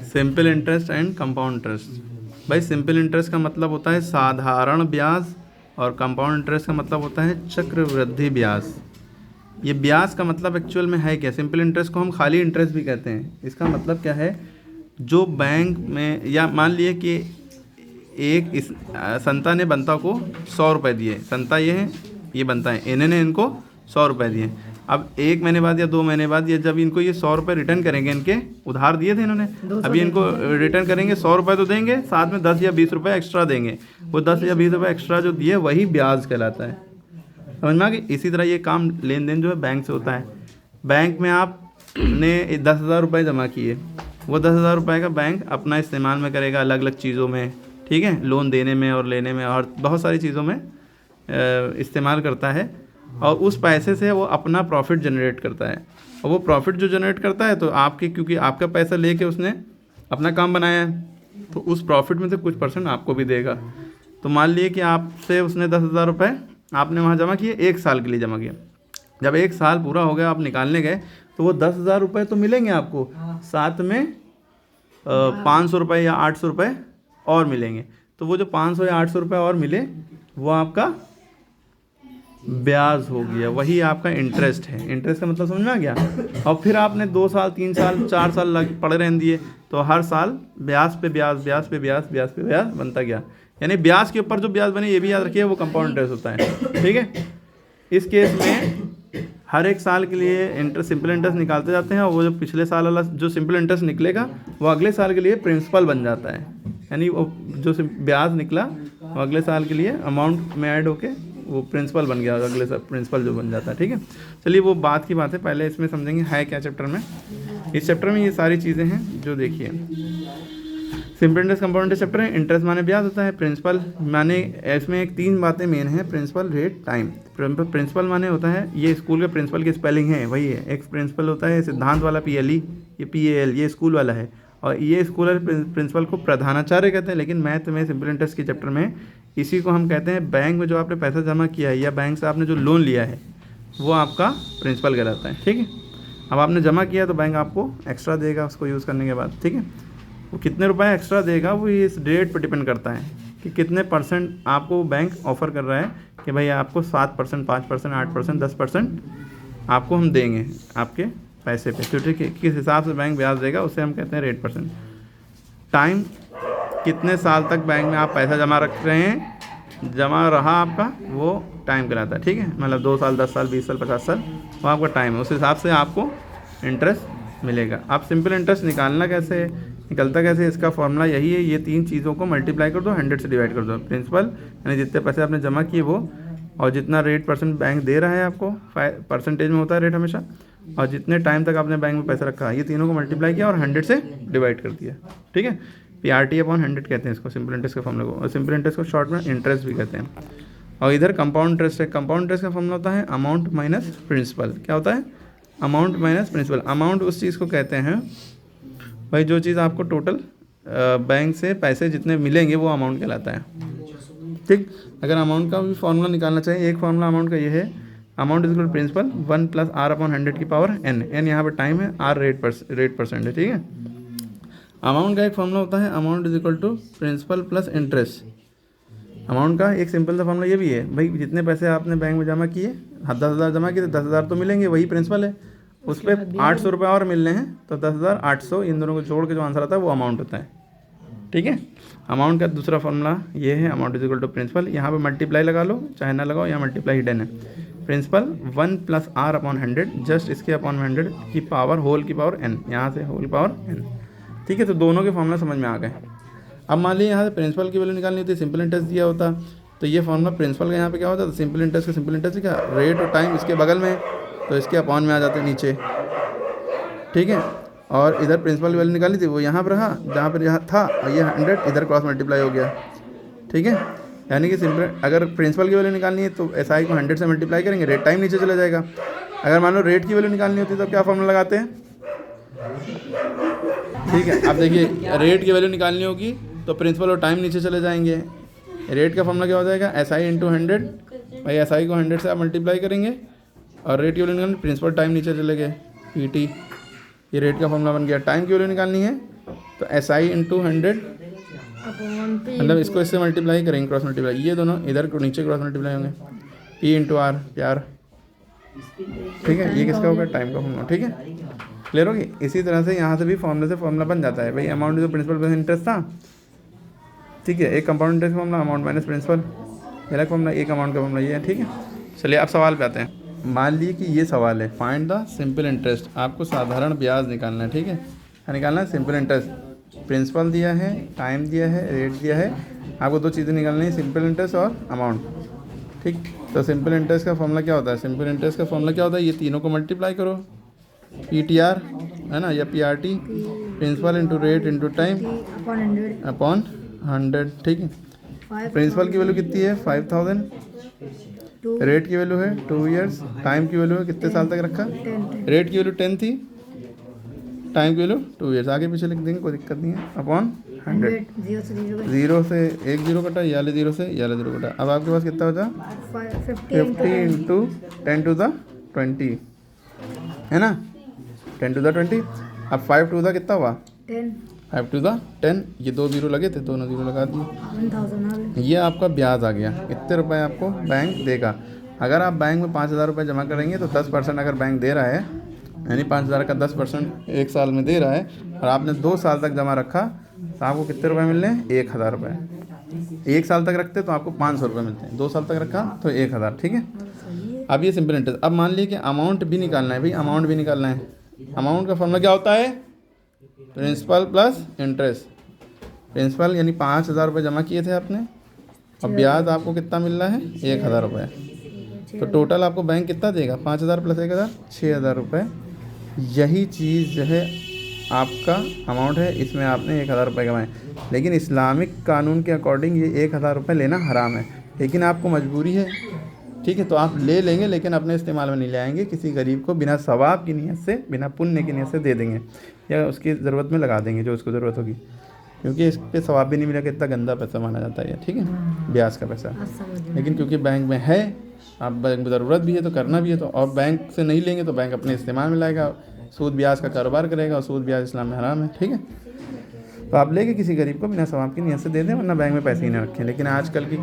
Simple interest and compound interest. भाई simple interest का मतलब होता है साधारण ब्याज और कंपाउंड इंटरेस्ट का मतलब होता है चक्रवृद्धि ब्याज। ये ब्याज का मतलब एक्चुअल में है क्या? सिंपल इंटरेस्ट को हम खाली इंटरेस्ट भी कहते हैं। इसका मतलब क्या है, जो बैंक में, या मान लिए कि एक इस संता ने बंता को 100 रुपये दिए। संता ये है, ये बंता है, इन्होंने इनको 100 रुपये दिए। अब 1 महीने बाद या 2 महीने बाद या जब इनको ये 100 रुपये रिटर्न करेंगे, इनके उधार दिए थे इन्होंने, अभी इनको रिटर्न करेंगे, 100 रुपये तो देंगे, साथ में 10 या 20 रुपये एक्स्ट्रा देंगे। वो 10 या 20 रुपये एक्स्ट्रा जो दिए वही ब्याज कहलाता है। समझ में आ गई? इसी तरह ये काम लेन देन जो है बैंक से होता है। बैंक में आपने 10,000 रुपये जमा किए, वो 10,000 रुपये का बैंक अपना इस्तेमाल में करेगा अलग अलग चीज़ों में, ठीक है, लोन देने में और लेने में और बहुत सारी चीज़ों में इस्तेमाल करता है। और उस पैसे से वो अपना प्रॉफिट जनरेट करता है। और वो प्रॉफिट जो जनरेट करता है, तो आपके, क्योंकि आपका पैसा लेके उसने अपना काम बनाया है, तो उस प्रॉफिट में से कुछ % आपको भी देगा। तो मान लिए कि आपसे उसने 10,000 रुपये आपने वहाँ जमा किए, 1 साल के लिए जमा किया। जब 1 साल पूरा हो गया, आप निकालने गए, तो वो 10,000 रुपये तो मिलेंगे आपको, साथ में 500 रुपये या 800 रुपये और मिलेंगे। तो वो जो 500 या 800 रुपये और मिले, वो आपका ब्याज हो गया, वही आपका इंटरेस्ट है। इंटरेस्ट का मतलब समझ में आ गया? और फिर आपने 2 साल 3 साल 4 साल लग पड़े रहने दिए, तो हर साल ब्याज पे ब्याज, ब्याज पे ब्याज, ब्याज पे ब्याज बनता गया। यानी ब्याज के ऊपर जो ब्याज बने, ये भी याद रखिए, वो कंपाउंड इंटरेस्ट होता है। ठीक है, इस केस में हर एक साल के लिए इंटरेस्ट, सिंपल इंटरेस्ट निकालते जाते हैं, और वो जो पिछले साल वाला जो सिंपल इंटरेस्ट निकलेगा, वो अगले साल के लिए प्रिंसिपल बन जाता है। यानी वो जो ब्याज निकला, वो अगले साल के लिए अमाउंट में ऐड होके वो प्रिंसिपल बन गया, अगले साल प्रिंसिपल जो बन जाता है। ठीक है, चलिए वो बात की बात है, पहले इसमें समझेंगे है क्या चैप्टर में। इस चैप्टर में ये सारी चीज़ें हैं जो देखिए, simple interest compound interest chapter है। इंटरेस्ट माने ब्याज होता है, प्रिंसिपल माने, इसमें एक 3 बातें मेन हैं, प्रिंसिपल, रेट, टाइम। प्रिंसिपल माने होता है, ये स्कूल के प्रिंसिपल की स्पेलिंग है, वही है। एक प्रिंसिपल होता है सिद्धांत वाला PLE, ये PAL, ये स्कूल वाला है। और ये स्कूल वाले प्रिंसिपल को प्रधानाचार्य कहते हैं, लेकिन मैथ में सिंपल इंटरेस्ट के चैप्टर में इसी को हम कहते हैं, बैंक में जो आपने पैसा जमा किया है या बैंक से आपने जो लोन लिया है, वो आपका प्रिंसिपल कहलाता है। ठीक है, अब आपने जमा किया तो बैंक आपको एक्स्ट्रा देगा उसको यूज़ करने के बाद। ठीक है, वो कितने रुपए एक्स्ट्रा देगा, वो इस रेट पर डिपेंड करता है कि कितने % आपको बैंक ऑफ़र कर रहा है कि भाई आपको 7%, 5%, 8%, 10% आपको हम देंगे आपके पैसे पे। तो ठीक है, किस हिसाब से बैंक ब्याज देगा उसे हम कहते हैं रेट %। टाइम, कितने साल तक बैंक में आप पैसा जमा रख रहे हैं, जमा रहा आपका, वो टाइम कहलाता है। ठीक है, मतलब 2 साल, 10 साल, 20 साल, 50 साल, वो आपका टाइम है। उस हिसाब से आपको इंटरेस्ट मिलेगा। अब सिंपल इंटरेस्ट निकालना कैसे है, निकलता कैसे, इसका फॉर्मूला यही है, ये 3 चीज़ों को मल्टीप्लाई कर दो, 100 से डिवाइड कर दो। प्रिंसिपल यानी जितने पैसे आपने जमा किए वो, और जितना रेट % बैंक दे रहा है आपको, परसेंटेज में होता है रेट हमेशा, और जितने टाइम तक आपने बैंक में पैसा रखा है, ये तीनों को मल्टीप्लाई किया और 100 से डिवाइड कर दिया। ठीक है, PRT/100 कहते हैं इसको, सिंपल इंटरेस्ट के फॉर्मूले को। और सिंपल इंटरेस्ट को शॉर्ट में इंटरेस्ट भी कहते हैं। और इधर कंपाउंड इंटरेस्ट है। कंपाउंड इंटरेस्ट का फॉर्मूला होता है अमाउंट माइनस प्रिंसिपल। क्या होता है? Amount minus principal. अमाउंट उस चीज़ को कहते हैं भाई, जो चीज़ आपको टोटल बैंक से पैसे जितने मिलेंगे वो अमाउंट कहलाता है। ठीक, अगर अमाउंट का भी फॉर्मूला निकालना चाहिए, एक फॉर्मूला अमाउंट का ये है, amount is equal to principal 1 + R/100 की पावर n। n यहाँ पर टाइम है, R रेट % है। ठीक है, अमाउंट का एक फॉर्मूला होता है amount is equal to principal plus interest. Amount का एक सिंपल सा फॉर्मूला ये भी है भाई, जितने पैसे आपने बैंक में जमा किए, 10,000 जमा किए तो 10,000 तो मिलेंगे, वही प्रिंसिपल है, उस पर 800 रुपये और मिलने हैं, तो 10,800 इन दोनों को जोड़ के जो आंसर आता है वो अमाउंट होता है। ठीक है, अमाउंट का दूसरा फॉर्मूला ये है, amount is equal to principal. यहाँ पे मल्टीप्लाई लगा लो, चाहे ना लगाओ, यहाँ मल्टीप्लाई हिडन है। प्रिंसिपल 1 + R/100, जस्ट इसके अपॉन 100 की पावर, होल की पावर n, यहाँ से होल पावर n। ठीक है, तो दोनों के फॉर्मूला समझ में आ गए। अब मान लीजिए यहाँ से प्रिंसिपल की वैल्यू निकालनी होती है, सिंपल इंटरेस्ट दिया होता, तो ये फॉर्मूला प्रिंसिपल का यहाँ पे क्या होता है, तो सिंपल इंटरेस्ट का सिंपल इंटरेस्ट क्या, रेट और टाइम इसके बगल में, तो इसके अपॉन में आ जाते हैं नीचे। ठीक है, और इधर प्रिंसिपल की वैल्यू निकाली थी, वो यहाँ पर रहा जहाँ पर यहाँ था, और ये 100 इधर क्रॉस मल्टीप्लाई हो गया। ठीक है, यानी कि सिंपल, अगर प्रिंसिपल की वैल्यू निकालनी है तो SI को 100 से मल्टीप्लाई करेंगे, रेट टाइम नीचे चला जाएगा। अगर मान लो रेट की वैल्यू निकालनी होती है तो क्या फॉर्मूला लगाते हैं। ठीक है, अब देखिए, रेट की वैल्यू निकालनी होगी तो प्रिंसिपल और टाइम नीचे चले जाएंगे। रेट का फॉर्मूला क्या हो जाएगा, SI × 100, भाई SI को 100 से आप मल्टीप्लाई करेंगे, और रेट की वैल्यू निकालनी, प्रिंसिपल टाइम नीचे चले गए, PT। ये रेट का फॉर्मूला बन गया। टाइम की वैल्यू निकालनी है तो SI इंटू 100, मतलब इसको इससे मल्टीप्लाई करेंगे, क्रॉस मल्टीप्लाई, ये दोनों इधर को नीचे क्रॉस मल्टीप्लाई होंगे, P इंटू R, प्यार, ठीक है। ये किसका होगा? टाइम का फॉर्मूला, ठीक है, क्लियर होगी। इसी तरह से यहाँ से भी फॉर्मूले से फॉर्मूला बन जाता है भाई, अमाउंट जो प्रिंसिपल प्लस इंटरेस्ट था, ठीक है, एक compound interest formula, amount minus principal, अलग फॉर्मूला, एक अमाउंट का फॉर्मूला ये है, ठीक है। चलिए अब सवाल पे आते हैं। मान लीजिए कि ये सवाल है, फाइंड द सिंपल इंटरेस्ट, आपको साधारण ब्याज निकालना है, ठीक है, क्या निकालना है? Simple interest. प्रिंसिपल दिया है, टाइम दिया है, रेट दिया है, आपको दो चीज़ें निकालनी है, सिंपल इंटरेस्ट और अमाउंट, ठीक। तो सिंपल इंटरेस्ट का फॉर्मूला क्या होता है? सिंपल इंटरेस्ट का फॉर्मूला क्या होता है? ये तीनों को मल्टीप्लाई करो, PTR है ना, या PRT, principal into rate into time upon 100, ठीक है। प्रिंसिपल की वैल्यू कितनी है? 5000, रेट की वैल्यू है 2 ईयर्स, टाइम की वैल्यू है कितने साल तक रखा? रेट की वैल्यू 10 थी, टाइम की वैल्यू 2 ईयर्स, आगे पीछे लिख देंगे, कोई दिक्कत नहीं है, अपॉन 100, जीरो से एक जीरो कटा, याले जीरो से याले जीरो कटा। अब आपके पास कितना बचा? 50 इंटू 10 टू द 20 है ना, 10 टू द 20। अब 5 टू द कितना हुआ? 5 टू द 10, ये दो जीरो लगे थे, दोनों जीरो लगा दिए, 1000। ये आपका ब्याज आ गया। इतने रुपए आपको बैंक देगा। अगर आप बैंक में 5000 रुपये जमा करेंगे तो 10% अगर बैंक दे रहा है, यानी 5000 का 10% एक साल में दे रहा है, और आपने 2 साल तक जमा रखा तो आपको कितने रुपए मिल रहे हैं? 1000 रुपये। 1 साल तक रखते तो आपको 500 रुपये मिलते हैं, 2 साल तक रखा तो 1000, ठीक है। अब ये सिंपल इंटरेस्ट। अब मान लीजिए कि अमाउंट भी निकालना है भाई, अमाउंट भी निकालना है। अमाउंट का फॉर्मूला क्या होता है? Principal plus interest. प्रिंसिपल यानी 5000 रुपये जमा किए थे आपने, और ब्याज आपको कितना मिल रहा है? 1000 रुपये। तो टोटल आपको बैंक कितना देगा? 5000 प्लस 1000, 6000 रुपये। यही चीज़ जो है आपका अमाउंट है, इसमें आपने 1000 रुपये कमाए। लेकिन इस्लामिक कानून के अकॉर्डिंग ये 1000 रुपये लेना हराम है, लेकिन आपको मजबूरी है, ठीक है, तो आप ले लेंगे, लेकिन अपने इस्तेमाल में नहीं ले आएंगे। किसी गरीब को बिना सवाब की नीयत से, बिना पुण्य की नीयत से दे देंगे, या उसकी ज़रूरत में लगा देंगे जो उसको ज़रूरत होगी, क्योंकि इस पर सवाब भी नहीं मिलेगा। इतना गंदा पैसा माना जाता है, ठीक है, ब्याज का पैसा। लेकिन क्योंकि बैंक में है, आप बैंक में ज़रूरत भी है तो करना भी है, तो और बैंक से नहीं लेंगे तो बैंक अपने इस्तेमाल में लाएगा, सूद ब्याज का कारोबार करेगा, और सूद ब्याज इस्लाम में हराम है, ठीक है। तो आप लेके किसी गरीब को बिना सवाब की नीयत से दे दें, वरना बैंक में पैसे ही ना रखें। लेकिन आजकल की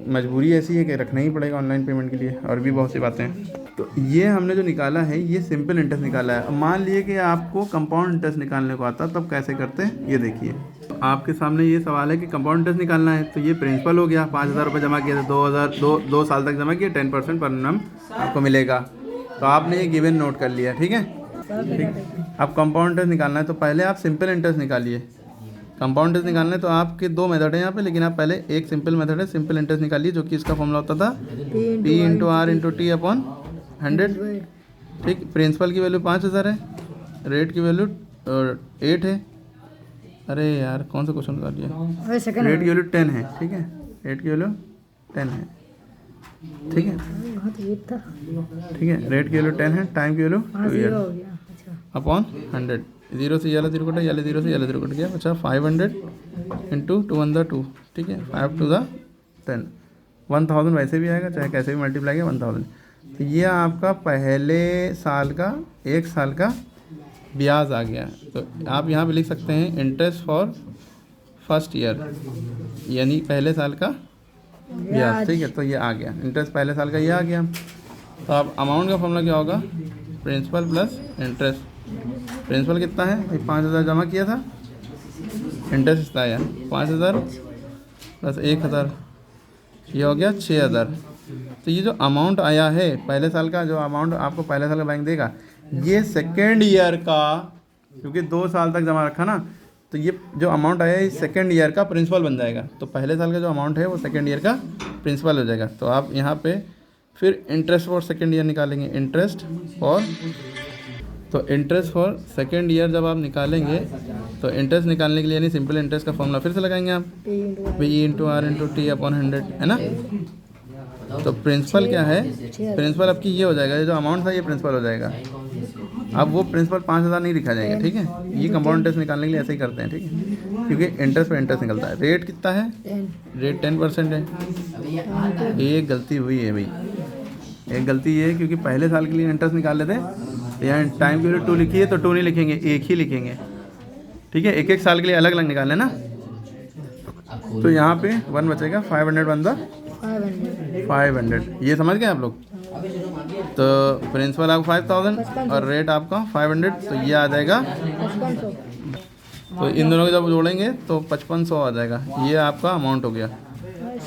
मजबूरी ऐसी है कि रखना ही पड़ेगा ऑनलाइन पेमेंट के लिए, और भी बहुत सी बातें हैं। तो ये हमने जो निकाला है, ये सिंपल इंटरेस्ट निकाला है। अब मान लिए कि आपको कंपाउंड इंटरेस्ट निकालने को आता, तब कैसे करते हैं ये देखिए। तो आपके सामने ये सवाल है कि कंपाउंड इंटरेस्ट निकालना है, तो ये प्रिंसिपल हो गया, 5000 रुपये जमा किए थे, 2 साल तक जमा किए, 10% पर एनम आपको मिलेगा। तो आपने ये गिवन नोट कर लिया, ठीक है, ठीक। अब कंपाउंड इंटरेस्ट निकालना है, तो पहले आप सिंपल इंटरेस्ट निकालिए। कंपाउंड इंटरेस्ट निकालना है तो आपके 2 मेथड है यहाँ पे, लेकिन आप पहले एक सिंपल मेथड है, सिंपल इंटरेस्ट निकालिए, जो कि इसका फॉर्मूला होता था P into R into T upon 100, ठीक। प्रिंसिपल की वैल्यू 5000 है, रेट की वैल्यू 8 है। अरे यार कौन सा क्वेश्चन कर दिया? रेट की वैल्यू 10 है, ठीक है, रेट की वैल्यू 10 है, ठीक है, ठीक है, रेट की वैल्यू 10 है, टाइम की वैल्यू 2 ईयर अपॉन 100। 0 से याला 0 कटा, याले 0 से याला 0 कट गया, अच्छा 500 इंटू 2 1 2, ठीक है, 5 टू द 10, 1000 वैसे भी आएगा, चाहे कैसे भी मल्टीप्लाई किया 1000। तो ये आपका पहले साल का, 1 साल का ब्याज आ गया। तो आप यहाँ पे लिख सकते हैं इंटरेस्ट फॉर फर्स्ट ईयर, यानी पहले साल का ब्याज, ठीक है। तो ये आ गया इंटरेस्ट, पहले साल का ये आ गया। तो अब अमाउंट का फॉर्मूला क्या होगा? Principal plus interest. प्रिंसिपल कितना है? 5000 जमा किया था, इंटरेस्ट कितना आया? 5000 प्लस 1000, ये हो गया 6000। तो ये जो अमाउंट आया है पहले साल का, जो अमाउंट आपको पहले साल का बैंक देगा, ये सेकेंड ईयर का, क्योंकि 2 साल तक जमा रखा ना, तो ये जो अमाउंट आया है सेकेंड ईयर का प्रिंसिपल बन जाएगा। तो पहले साल का जो अमाउंट है वो सेकेंड ईयर का प्रिंसिपल हो जाएगा। तो आप यहाँ पे फिर इंटरेस्ट फॉर सेकेंड ईयर निकालेंगे, इंटरेस्ट फॉर, तो इंटरेस्ट फॉर सेकेंड ईयर जब आप निकालेंगे, तो इंटरेस्ट निकालने के लिए यानी सिंपल इंटरेस्ट का फॉर्मूला फिर से लगाएंगे आप, P into R into T upon 100, है ना। तो प्रिंसिपल क्या है? प्रिंसिपल आपकी ये हो जाएगा, ये जो अमाउंट था ये प्रिंसिपल हो जाएगा। अब वो प्रिंसिपल 5000 नहीं लिखा जाएगा, ठीक है। ये कंपाउंड इंटरेस्ट निकालने के लिए ऐसे ही करते हैं, ठीक है, क्योंकि इंटरेस्ट पे इंटरेस्ट निकलता है। रेट कितना है? रेट 10% है। एक गलती हुई है भाई, एक गलती ये है, क्योंकि पहले साल के लिए इंटरेस्ट निकाल लेते यहाँ टाइम पीरियड 2 लिखी है तो 2 नहीं लिखेंगे, एक ही लिखेंगे, ठीक है। एक एक साल के लिए अलग अलग निकालना है ना। तो यहाँ पे 1 बचेगा, 500 बनता 500, ये समझ गए आप लोग। तो प्रिंसिपल आपका 5000 और रेट आपका 500, तो ये आ जाएगा। तो इन दोनों को जब जोड़ेंगे तो 5500 आ जाएगा, ये आपका अमाउंट हो गया।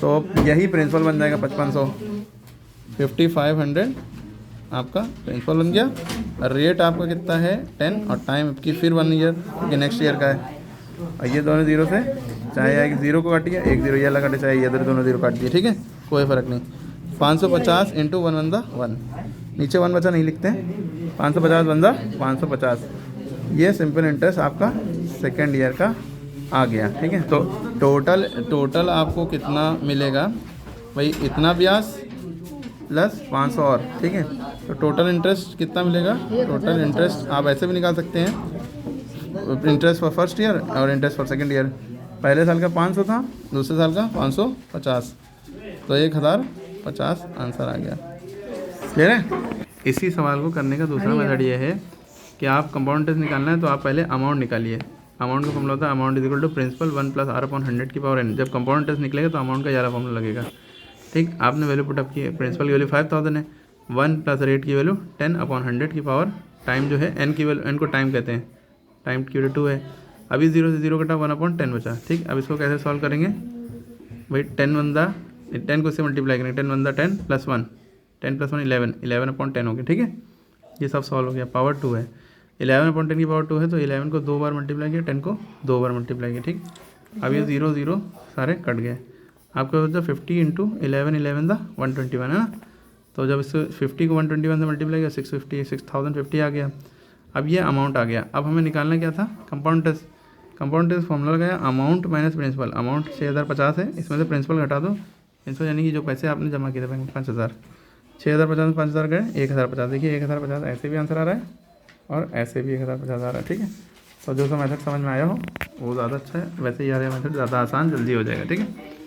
तो यही प्रिंसिपल बन जाएगा 5500, 5500 आपका प्रिंसिपल बन गया। और रेट आपका कितना है 10, और टाइम की फिर 1 ईयर, क्योंकि नेक्स्ट ईयर का है। और ये दोनों जीरो से, चाहे एक जीरो को काटिए, एक जीरो ये अलग काटे, चाहे ये दोनों जीरो काट दिए, ठीक है, कोई फ़र्क नहीं। 550 इंटू 1 बंदा 1, नीचे 1 बचा नहीं लिखते हैं, 550 बंदा 550। ये सिंपल इंटरेस्ट आपका सेकेंड ईयर का आ गया, ठीक है। तो टोटल आपको कितना मिलेगा भाई, इतना ब्याज प्लस 500 और, ठीक है। तो टोटल इंटरेस्ट कितना मिलेगा, टोटल इंटरेस्ट आप ऐसे भी निकाल सकते हैं, इंटरेस्ट फॉर फर्स्ट ईयर और इंटरेस्ट फॉर सेकेंड ईयर। पहले साल का 500 था, दूसरे साल का 550, तो 1050 आंसर आ गया। क्लियर है। इसी सवाल को करने का दूसरा मेथड ये है कि आप कंपाउंड इंटरेस्ट निकालना है तो आप पहले अमाउंट निकालिए। अमाउंट का फॉर्मूला होता है amount is equal to principal 1 + r/100 की पावर n। जब कंपाउंड इंटरेस्ट निकलेगा तो अमाउंट का ज़्यादा फॉर्मूला लगेगा, ठीक। आपने वैल्यू पुटअप की है, प्रिंसिपल की वैल्यू 5000 है, 1 + रेट की वैल्यू 10/100 की पावर, टाइम जो है n की वैल्यू, n को टाइम कहते हैं, टाइम की वैल्यू 2 है। अभी 0 से 0 कटा, 1/10 बचा, ठीक। अब इसको कैसे सॉल्व करेंगे भाई, 10 को इससे मल्टीप्लाई करेंगे, 10 बंदा 10 + 1, 10 + 1 11, 11/10 हो गया, ठीक है। ये सब सॉल्व हो गया, पावर 2 है, 11/10 की पावर 2 है, तो 11 को 2 बार मल्टीप्लाई किया, 10 को 2 बार मल्टीप्लाई किया, ठीक। अब ये 0 0 सारे कट गए, आपको सोचा 50 इंटू 11 11 121 है ना। तो जब इसको 50 को 121 से मल्टीप्लाई किया, 6050 आ गया। अब ये अमाउंट आ गया। अब हमें निकालना क्या था, कंपाउंड इंटरेस्ट फॉर्मूला लगाया, अमाउंट माइनस प्रिंसिपल। अमाउंट 6050 है, इसमें से प्रिंसिपल घटा दो, प्रिंसिपल यानी कि जो पैसे आपने जमा किए थे बैंक में 5000, 6050 में 5000 गए, 1050। देखिए 1050 ऐसे भी आंसर आ रहा है और ऐसे भी 1050 आ रहा है, ठीक है। तो जो सा मेथड समझ में आया हो वो ज़्यादा अच्छा है, वैसे ये मेथड ज़्यादा आसान, जल्दी हो जाएगा, ठीक है।